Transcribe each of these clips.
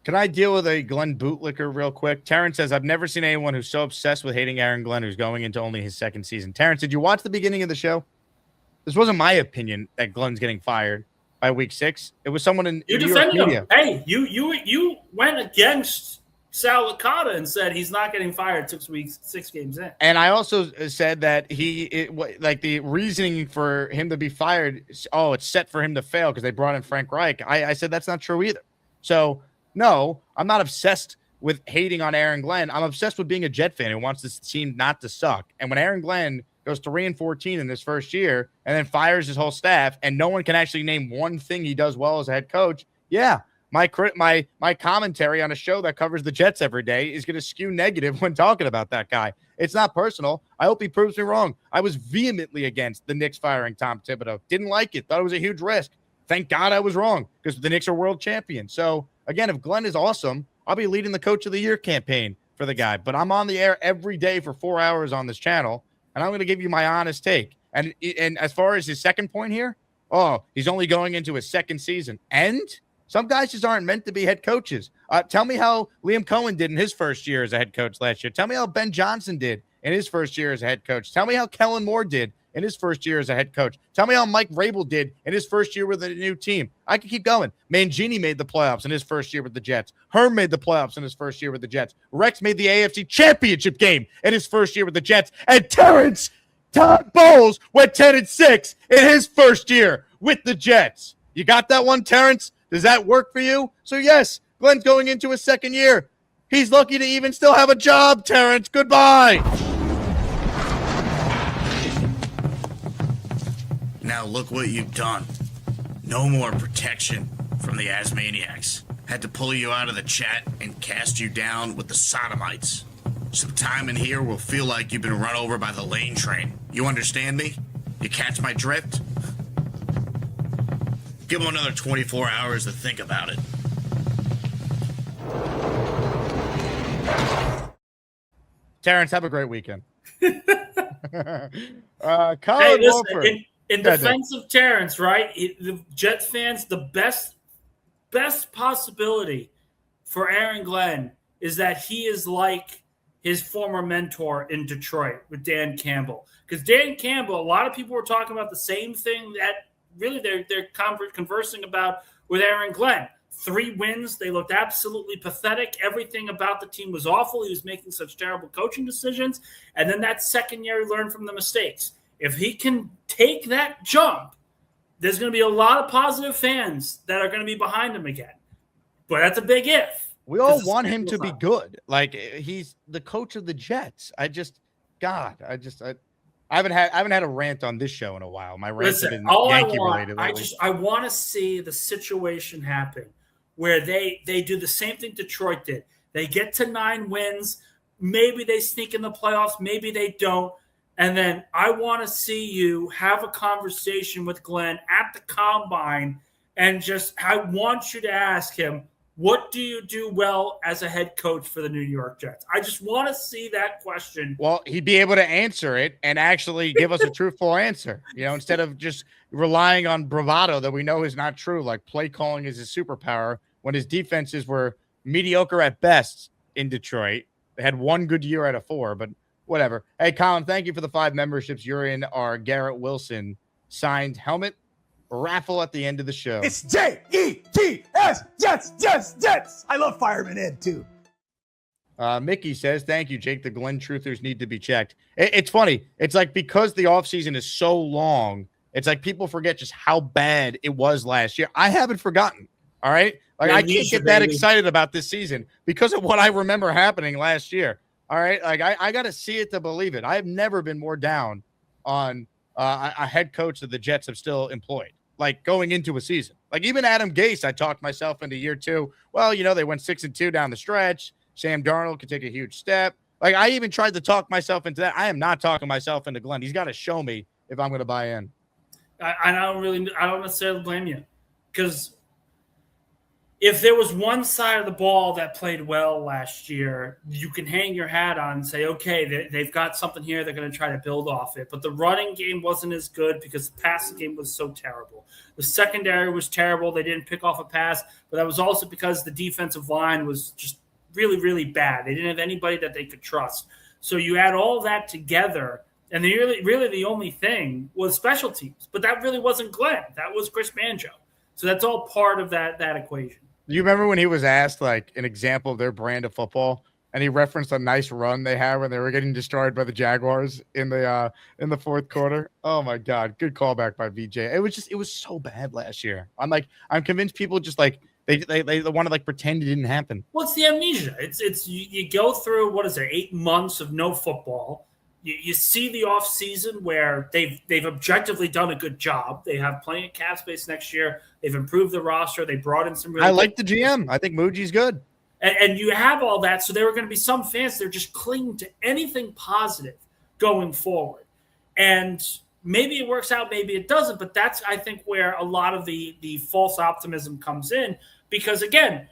Can I deal with a Glenn bootlicker real quick? Terrence says, I've never seen anyone who's so obsessed with hating Aaron Glenn who's going into only his second season. Terrence, did you watch the beginning of the show? This wasn't my opinion that Glenn's getting fired by week 6. It was someone in You New York defended media. him. Hey, you went against Sal Licata and said he's not getting fired 6 weeks, 6 games in. And I also said that the reasoning for him to be fired, it's set for him to fail because they brought in Frank Reich. I said that's not true either. So, no, I'm not obsessed with hating on Aaron Glenn. I'm obsessed with being a Jet fan who wants this team not to suck. And when Aaron Glenn goes 3-14 in his first year and then fires his whole staff and no one can actually name one thing he does well as a head coach, yeah, my commentary on a show that covers the Jets every day is going to skew negative when talking about that guy. It's not personal. I hope he proves me wrong. I was vehemently against the Knicks firing Tom Thibodeau. Didn't like it. Thought it was a huge risk. Thank God I was wrong because the Knicks are world champions. So, again, if Glenn is awesome, I'll be leading the Coach of the Year campaign for the guy. But I'm on the air every day for 4 hours on this channel, and I'm going to give you my honest take. And as far as his second point here, he's only going into his second season. And some guys just aren't meant to be head coaches. Tell me how Liam Cohen did in his first year as a head coach last year. Tell me how Ben Johnson did in his first year as a head coach. Tell me how Kellen Moore did in his first year as a head coach. Tell me how Mike Vrabel did in his first year with a new team. I could keep going. Mangini made the playoffs in his first year with the Jets. Herm made the playoffs in his first year with the Jets. Rex made the AFC Championship game in his first year with the Jets. And Terrence Todd Bowles went 10-6 in his first year with the Jets. You got that one, Terrence? Does that work for you? So, yes, Glenn's going into his second year. He's lucky to even still have a job, Terrence. Goodbye. Now look what you've done. No more protection from the Asmaniacs. Had to pull you out of the chat and cast you down with the Sodomites. Some time in here will feel like you've been run over by the lane train. You understand me? You catch my drift? Give him another 24 hours to think about it. Terrence, have a great weekend. Hey, listen, in defense of Terrence, right? The Jets fans, the best possibility for Aaron Glenn is that he is like his former mentor in Detroit with Dan Campbell. Because Dan Campbell, a lot of people were talking about the same thing that really they're conversing about with Aaron Glenn. 3 wins. They looked absolutely pathetic. Everything about the team was awful. He was making such terrible coaching decisions. And then that second year, he learned from the mistakes. If he can take that jump, there's going to be a lot of positive fans that are going to be behind him again. But that's a big if. We all want him to be good. Like, he's the coach of the Jets. I haven't had a rant on this show in a while. My rants have been Yankee related lately. I want to see the situation happen where they do the same thing Detroit did. They get to 9 wins. Maybe they sneak in the playoffs. Maybe they don't. And then I want to see you have a conversation with Glenn at the combine and I want you to ask him, what do you do well as a head coach for the New York Jets? I just want to see that question. Well, he'd be able to answer it and actually give us a truthful answer, instead of just relying on bravado that we know is not true. Like, play calling is his superpower when his defenses were mediocre at best in Detroit. They had 1 good year out of 4, but whatever. Hey, Colin, thank you for the 5 memberships. You're in our Garrett Wilson signed helmet raffle at the end of the show. It's Jets, Jets. I love Fireman Ed, too. Mickey says, thank you, Jake. The Glenn truthers need to be checked. It's funny. It's like because the offseason is so long, it's like people forget just how bad it was last year. I haven't forgotten, all right? Like, I can't get that excited about this season because of what I remember happening last year. All right, like I got to see it to believe it. I have never been more down on a head coach that the Jets have still employed, like going into a season. Like even Adam Gase, I talked myself into year 2. Well, they went 6-2 down the stretch. Sam Darnold could take a huge step. Like I even tried to talk myself into that. I am not talking myself into Glenn. He's got to show me if I'm going to buy in. I don't necessarily blame you because if there was one side of the ball that played well last year, you can hang your hat on and say, okay, they've got something here. They're going to try to build off it. But the running game wasn't as good because the passing game was so terrible. The secondary was terrible. They didn't pick off a pass, but that was also because the defensive line was just really, really bad. They didn't have anybody that they could trust. So you add all that together, and really the only thing was special teams. But that really wasn't Glenn. That was Chris Manjo. So that's all part of that equation. You remember when he was asked like an example of their brand of football, and he referenced a nice run they had when they were getting destroyed by the Jaguars in the fourth quarter? Oh my God, good callback by VJ. It was so bad last year. I'm convinced people just like they want to like pretend it didn't happen. Well, it's the amnesia. It's you go through 8 months of no football. You see the offseason where they've objectively done a good job. They have plenty of cap space next year. They've improved the roster. They brought in some really like the GM. I think Muji's good. And you have all that. So there are going to be some fans that are just clinging to anything positive going forward. And maybe it works out, maybe it doesn't. But that's, I think, where a lot of the false optimism comes in. Because, again,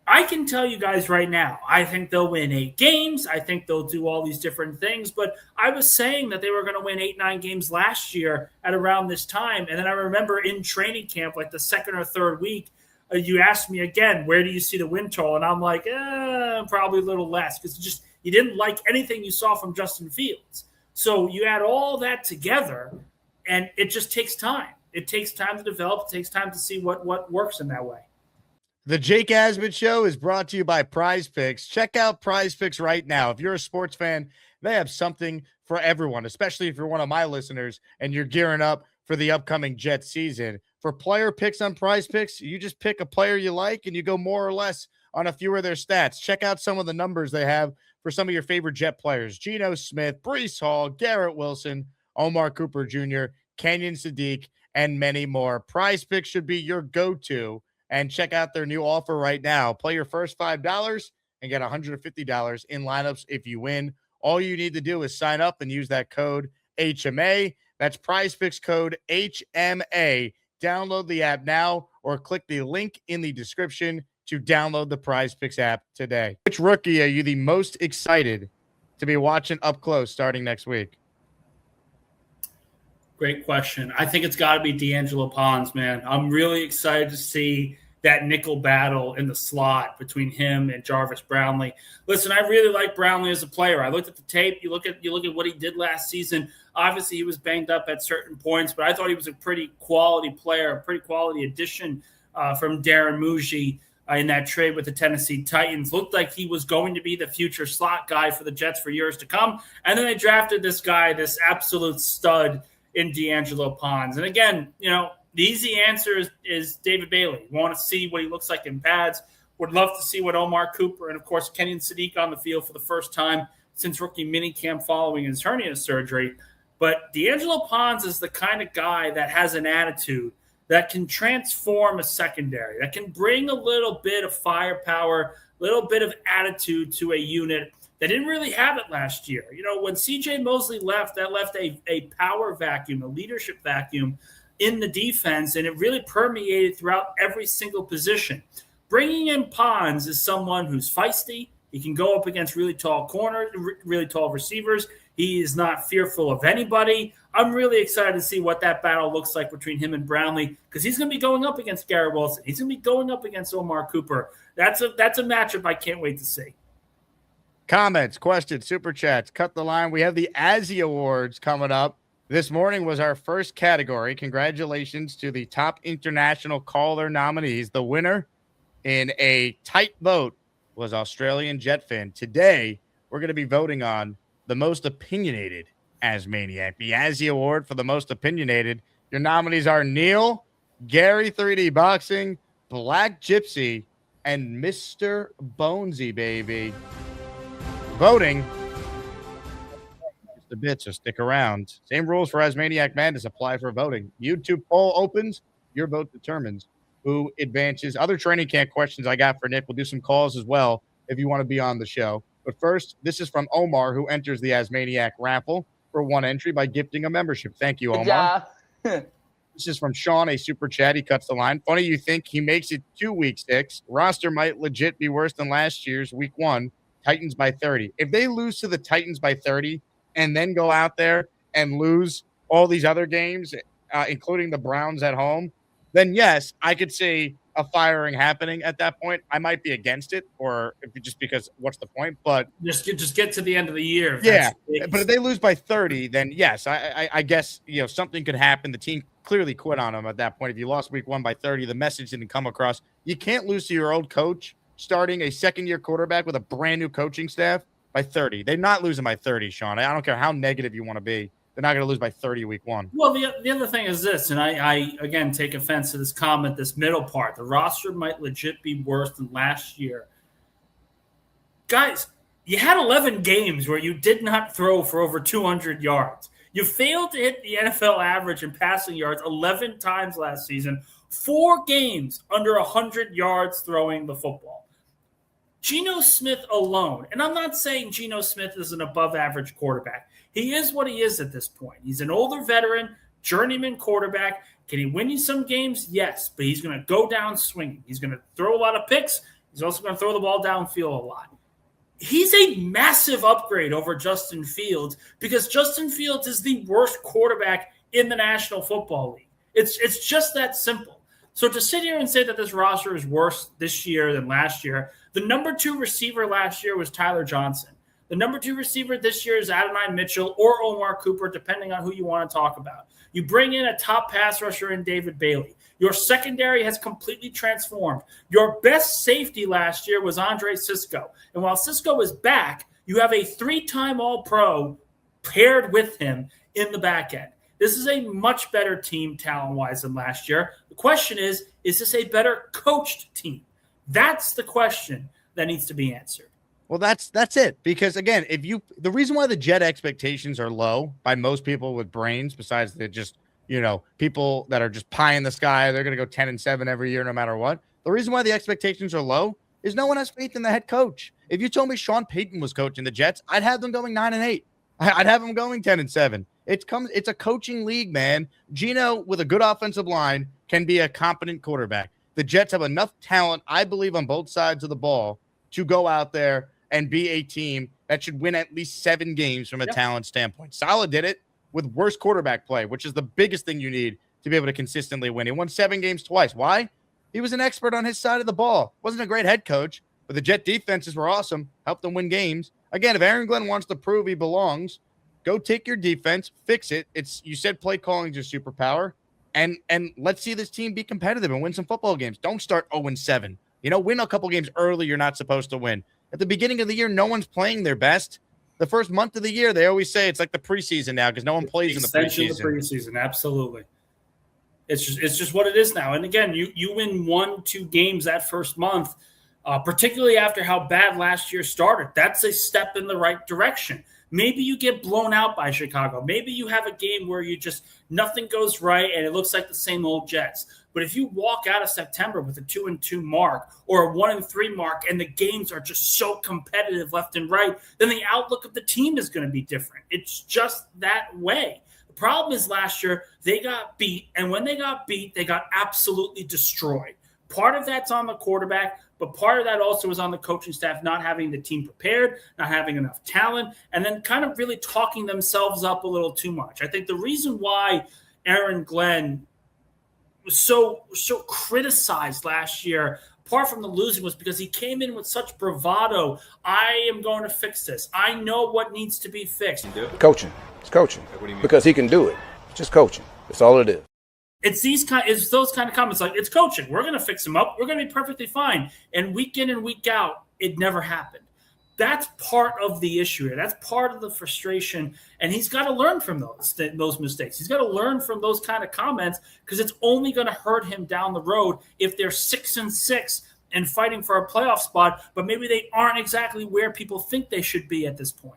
I can tell you guys right now, I think they'll win 8 games. I think they'll do all these different things. But I was saying that they were going to win 8-9 games last year at around this time. And then I remember in training camp, like the second or third week, you asked me again, where do you see the win total? And I'm like, probably a little less because just you didn't like anything you saw from Justin Fields. So you add all that together, and it just takes time. It takes time to develop. It takes time to see what works in that way. The Jake Asman Show is brought to you by PrizePicks. Check out PrizePicks right now. If you're a sports fan, they have something for everyone, especially if you're one of my listeners and you're gearing up for the upcoming Jets season. For player picks on PrizePicks, you just pick a player you like and you go more or less on a few of their stats. Check out some of the numbers they have for some of your favorite Jet players: Geno Smith, Breece Hall, Garrett Wilson, Omar Cooper Jr., Kenyon Sadiq, and many more. PrizePicks should be your go-to. And check out their new offer right now. Play your first $5 and get $150 in lineups if you win. All you need to do is sign up and use that code HMA. That's PrizePicks code HMA. Download the app now or click the link in the description to download the PrizePicks app today. Which rookie are you the most excited to be watching up close starting next week? Great question. I think it's got to be D'Angelo Ponds, man. I'm really excited to see that nickel battle in the slot between him and Jarvis Brownlee. Listen, I really like Brownlee as a player. I looked at the tape. You look at what he did last season. Obviously, he was banged up at certain points, but I thought he was a pretty quality player, a pretty quality addition from Darren Muji in that trade with the Tennessee Titans. Looked like he was going to be the future slot guy for the Jets for years to come. And then they drafted this guy, this absolute stud in D'Angelo Ponds. And again, the easy answer is David Bailey. Want to see what he looks like in pads. Would love to see what Omar Cooper and, of course, Kenyon Sadiq on the field for the first time since rookie minicamp following his hernia surgery. But D'Angelo Ponds is the kind of guy that has an attitude that can transform a secondary, that can bring a little bit of firepower, a little bit of attitude to a unit that didn't really have it last year. When C.J. Mosley left, that left a power vacuum, a leadership vacuum in the defense, and it really permeated throughout every single position. Bringing in Ponds is someone who's feisty. He can go up against really tall corners, really tall receivers. He is not fearful of anybody. I'm really excited to see what that battle looks like between him and Brownlee because he's going to be going up against Garrett Wilson. He's going to be going up against Omar Cooper. That's a matchup I can't wait to see. Comments, questions, super chats, cut the line. We have the Azzy Awards coming up. This morning was our first category. Congratulations to the top international caller nominees. The winner in a tight vote was Australian Jet fan. Today, we're going to be voting on the most opinionated Asmaniac. The Azzy Award for the most opinionated. Your nominees are Neil, Gary 3D Boxing, Black Gypsy, and Mr. Bonesy, baby. Voting a bit, so stick around. Same rules for Asmaniac Madness apply for voting. YouTube poll opens, your vote determines who advances. Other training camp questions I got for Nick. We'll do some calls as well if you want to be on the show. But first, this is from Omar, who enters the Asmaniac raffle for one entry by gifting a membership. Thank you, Omar. Yeah. This is from Sean, a super chat. He cuts the line. Funny you think he makes it to week 6. Roster might legit be worse than last year's week 1. Titans by 30. If they lose to the Titans by 30 and then go out there and lose all these other games, including the Browns at home, then yes, I could see a firing happening at that point. I might be against it, or just because what's the point? But just get to the end of the year. Yeah, but if they lose by 30, then yes, I guess something could happen. The team clearly quit on them at that point. If you lost week 1 by 30, the message didn't come across. You can't lose to your old coach starting a second-year quarterback with a brand new coaching staff by 30. They're not losing by 30, Sean. I don't care how negative you want to be. They're not going to lose by 30 week 1. Well, the other thing is this, and I again take offense to this comment, this middle part. The roster might legit be worse than last year. Guys, you had 11 games where you did not throw for over 200 yards. You failed to hit the NFL average in passing yards 11 times last season. 4 games under 100 yards throwing the football. Geno Smith alone, and I'm not saying Geno Smith is an above-average quarterback. He is what he is at this point. He's an older veteran, journeyman quarterback. Can he win you some games? Yes, but he's going to go down swinging. He's going to throw a lot of picks. He's also going to throw the ball downfield a lot. He's a massive upgrade over Justin Fields because Justin Fields is the worst quarterback in the National Football League. It's just that simple. So to sit here and say that this roster is worse this year than last year, the number 2 receiver last year was Tyler Johnson. The number 2 receiver this year is Adonai Mitchell or Omar Cooper, depending on who you want to talk about. You bring in a top pass rusher in David Bailey. Your secondary has completely transformed. Your best safety last year was Andre Cisco. And while Cisco is back, you have a 3-time All-Pro paired with him in the back end. This is a much better team talent-wise than last year. The question is this a better coached team? That's the question that needs to be answered. Well, that's it. Because again, the reason why the Jet expectations are low by most people with brains, besides the just, people that are just pie in the sky, they're going to go 10-7 every year, no matter what. The reason why the expectations are low is no one has faith in the head coach. If you told me Sean Payton was coaching the Jets, I'd have them going 9-8. I'd have them going 10-7. It's a coaching league, man. Geno with a good offensive line can be a competent quarterback. The Jets have enough talent, I believe, on both sides of the ball to go out there and be a team that should win at least 7 games from a talent standpoint. Saleh did it with worse quarterback play, which is the biggest thing you need to be able to consistently win. He won 7 games twice. Why? He was an expert on his side of the ball. Wasn't a great head coach, but the Jet defenses were awesome, helped them win games. Again, if Aaron Glenn wants to prove he belongs, go take your defense, fix it. You said play calling is your superpower, and let's see this team be competitive and win some football games. Don't start 0-7. Win a couple games early you're not supposed to win. At the beginning of the year, no one's playing their best. The first month of the year, they always say it's like the preseason now because no one plays in the preseason. Absolutely. It's just what it is now. And again, you win 1-2 games that first month, particularly after how bad last year started. That's a step in the right direction. Maybe you get blown out by Chicago. Maybe you have a game where nothing goes right and it looks like the same old Jets. But if you walk out of September with a 2-2 mark or a 1-3 mark and the games are just so competitive left and right, then the outlook of the team is going to be different. It's just that way. The problem is last year they got beat, and when they got beat, they got absolutely destroyed. Part of that's on the quarterback, but part of that also was on the coaching staff not having the team prepared, not having enough talent, and then kind of really talking themselves up a little too much. I think the reason why Aaron Glenn was so criticized last year, apart from the losing, was because he came in with such bravado. I am going to fix this. I know what needs to be fixed. Coaching. It's coaching. What do you mean? Because he can do it. It's just coaching. That's all it is. It's those kind of comments like, it's coaching. We're going to fix him up. We're going to be perfectly fine. And week in and week out, it never happened. That's part of the issue here. That's part of the frustration. And he's got to learn from those mistakes. He's got to learn from those kind of comments because it's only going to hurt him down the road if they're 6-6 and fighting for a playoff spot, but maybe they aren't exactly where people think they should be at this point.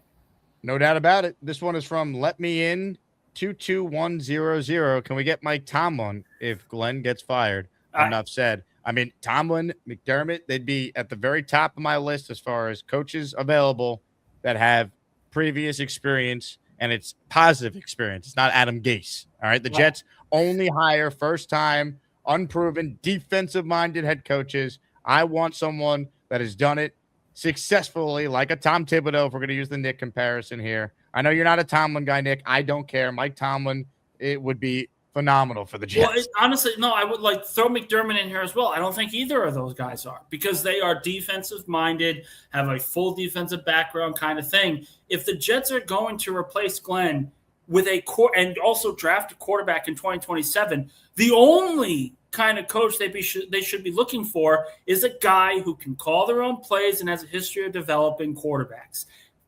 No doubt about it. This one is from Let Me In 22100. Can we get Mike Tomlin if Glenn gets fired? Enough said. I mean, Tomlin, McDermott, they'd be at the very top of my list as far as coaches available that have previous experience, and it's positive experience. It's not Adam Gase. All right. The Jets only hire first-time, unproven, defensive-minded head coaches. I want someone that has done it successfully, like a Tom Thibodeau, if we're going to use the Nick comparison here. I know you're not a Tomlin guy, Nick. I don't care. Mike Tomlin, it would be phenomenal for the Jets. Well, honestly, no, I would like throw McDermott in here as well. I don't think either of those guys are, because they are defensive-minded, have a full defensive background kind of thing. If the Jets are going to replace Glenn with and also draft a quarterback in 2027, the only kind of coach they should be looking for is a guy who can call their own plays and has a history of developing quarterbacks.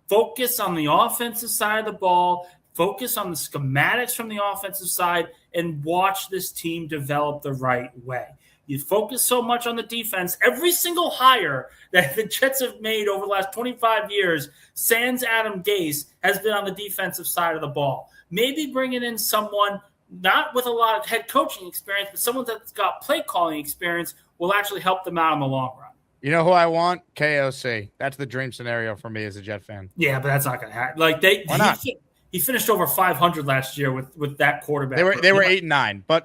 Focus on the offensive side of the ball, focus on the schematics from the offensive side, and watch this team develop the right way. You focus so much on the defense. Every single hire that the Jets have made over the last 25 years, sans Adam Gase, has been on the defensive side of the ball. Maybe bringing in someone not with a lot of head coaching experience, but someone that's got play calling experience will actually help them out in the long run. You know who I want? KOC. That's the dream scenario for me as a Jet fan. Yeah, but that's not going to happen. Like why not? He finished over 500 last year with that quarterback. They were 8-9, but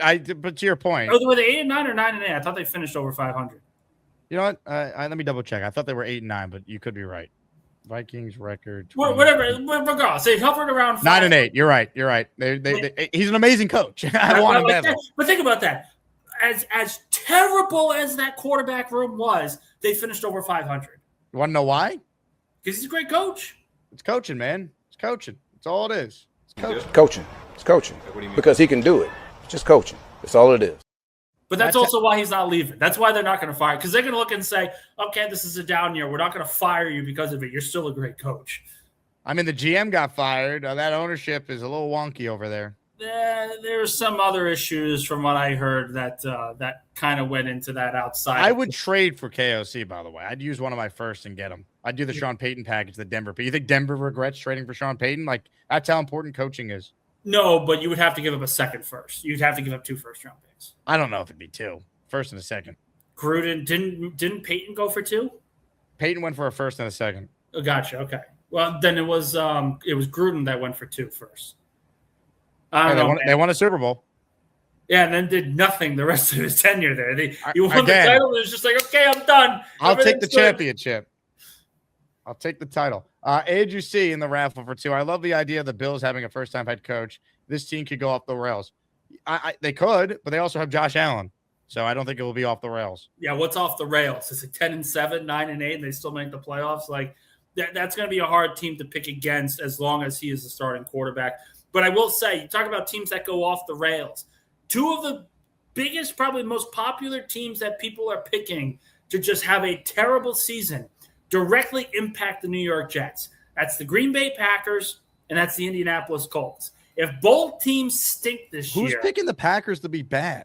to your point, were they 8-9 or 9-8? I thought they finished over 500. You know what? Let me double check. I thought they were 8-9, but you could be right. Vikings record. Whatever. Regardless, they hovered around 9-8. You're right. He's an amazing coach. I want him badly. But think about that. As terrible as that quarterback room was, they finished over 500. You want to know why? Because he's a great coach. It's coaching, man. It's coaching. That's all it is. It's coaching. It's coaching. Because he can do it. It's just coaching. That's all it is. But that's also why he's not leaving. That's why they're not going to fire, because they're going to look and say, okay, this is a down year. We're not going to fire you because of it. You're still a great coach. I mean, the GM got fired. That ownership is a little wonky over there. There's some other issues from what I heard that kind of went into that outside. I would trade for KOC, by the way. I'd use one of my first and get him. I'd do the Sean Payton package, the Denver. You think Denver regrets trading for Sean Payton? Like, that's how important coaching is. No, but you would have to give up a second first. You'd have to give up 2 first-round picks. I don't know if it'd be 2. First and a second. Gruden, didn't Payton go for 2? Payton went for a first and a second. Oh, gotcha. Okay. Well, then it was Gruden that went for 2 first. They won a Super Bowl. Yeah, and then did nothing the rest of his tenure there. You won the title, and it was just like, okay, I'm done. I'll take the championship. I'll take the title. AJC in the raffle for 2. I love the idea of the Bills having a first-time head coach. This team could go off the rails. They could, but they also have Josh Allen. So I don't think it will be off the rails. Yeah, what's off the rails? Is it 10-7, 9-8, and they still make the playoffs? Like, that's going to be a hard team to pick against as long as he is the starting quarterback. But I will say, you talk about teams that go off the rails. 2 of the biggest, probably most popular teams that people are picking to just have a terrible season directly impact the New York Jets. That's the Green Bay Packers, and that's the Indianapolis Colts. If both teams stink this year. Who's picking the Packers to be bad?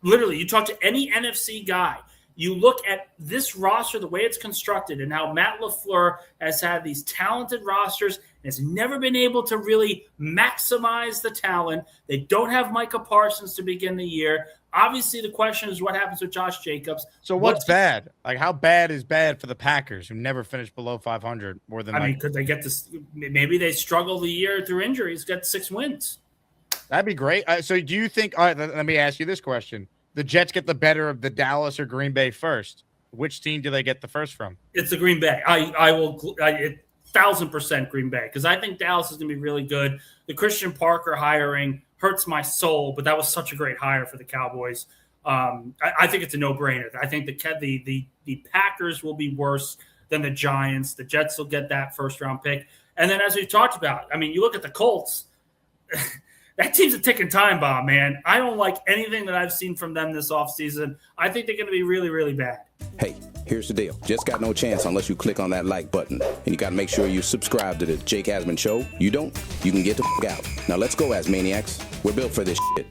Literally, you talk to any NFC guy. You look at this roster, the way it's constructed, and how Matt LaFleur has had these talented rosters and has never been able to really maximize the talent. They don't have Micah Parsons to begin the year. Obviously, the question is what happens with Josh Jacobs. So what's bad? Like, how bad is bad for the Packers, who never finished below 500 more than? I mean, could they get this? Maybe they struggle the year through injuries, get 6 wins. That'd be great. So do you think? All right, let me ask you this question. The Jets get the better of the Dallas or Green Bay first. Which team do they get the first from? It's the Green Bay. I will 1,000% Green Bay, because I think Dallas is going to be really good. The Christian Parker hiring hurts my soul, but that was such a great hire for the Cowboys. I think it's a no-brainer. I think the Packers will be worse than the Giants. The Jets will get that first-round pick. And then, as we've talked about, I mean, you look at the Colts. That team's a ticking time bomb, man. I don't like anything that I've seen from them this offseason. I think they're going to be really, really bad. Hey, here's the deal. Just got no chance unless you click on that like button. And you got to make sure you subscribe to the Jake Asman Show. You don't, you can get the f*** out. Now let's go, Asmaniacs. We're built for this shit.